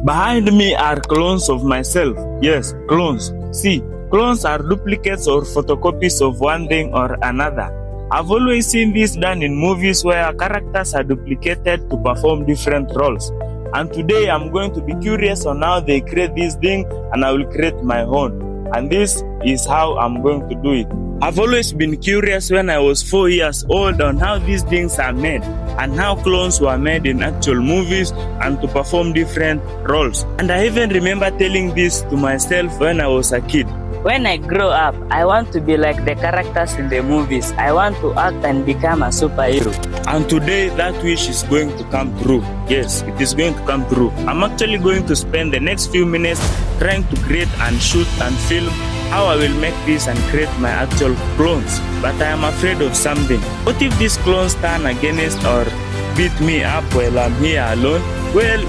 Behind me are clones of myself. Yes, clones. See, clones are duplicates or photocopies of one thing or another. I've always seen this done in movies where characters are duplicated to perform different roles. And today I'm going to be curious on how they create this thing, and I will create my own. And this is how I'm going to do it. I've always been curious when I was 4 years old on how these things are made and how clones were made in actual movies and to perform different roles. And I even remember telling this to myself when I was a kid. When I grow up, I want to be like the characters in the movies. I want to act and become a superhero. And today that wish is going to come true. Yes, it is going to come true. I'm actually going to spend the next few minutes trying to create and shoot and film how I will make this and create my actual clones. But I am afraid of something. What if these clones turn against or beat me up while I'm here alone? Well,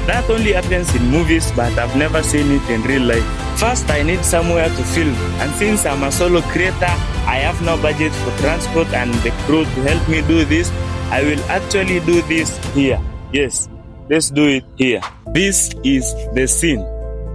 that only happens in movies, but I've never seen it in real life. First, I need somewhere to film, and since I'm a solo creator, I have no budget for transport and the crew to help me do this. I will actually do this here. Yes, let's do it here. This is the scene.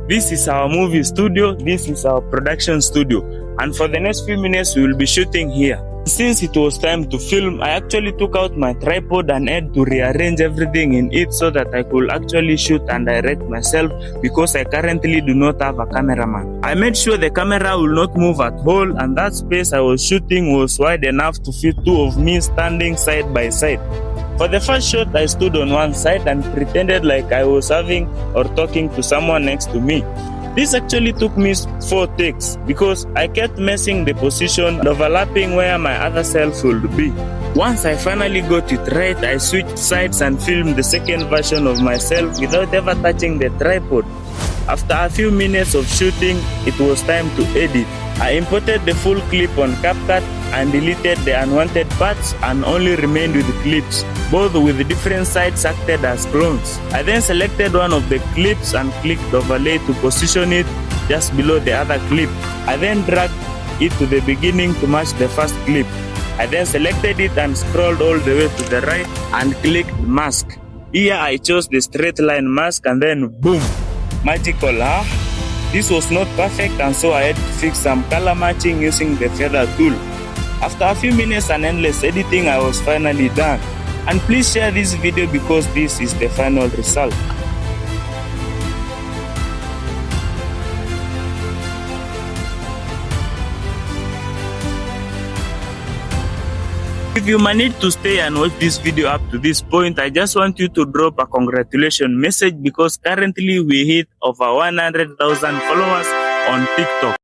This is our movie studio. This is our production studio. And for the next few minutes, we will be shooting here. Since it was time to film, I actually took out my tripod and had to rearrange everything in it so that I could actually shoot and direct myself, because I currently do not have a cameraman. I made sure the camera will not move at all, and that space I was shooting was wide enough to fit two of me standing side by side. For the first shot, I stood on one side and pretended like I was having or talking to someone next to me. This actually took me 4 takes because I kept messing the position and overlapping where my other self would be. Once I finally got it right, I switched sides and filmed the second version of myself without ever touching the tripod. After a few minutes of shooting, it was time to edit. I imported the full clip on CapCut and deleted the unwanted parts and only remained with clips, both with different sides acted as clones. I then selected one of the clips and clicked overlay to position it just below the other clip. I then dragged it to the beginning to match the first clip. I then selected it and scrolled all the way to the right and clicked mask. Here I chose the straight line mask and then boom! Magical, huh? This was not perfect, and so I had to fix some color matching using the feather tool. After a few minutes and endless editing, I was finally done. And please share this video because this is the final result. If you managed to stay and watch this video up to this point, I just want you to drop a congratulations message because currently we hit over 100,000 followers on TikTok.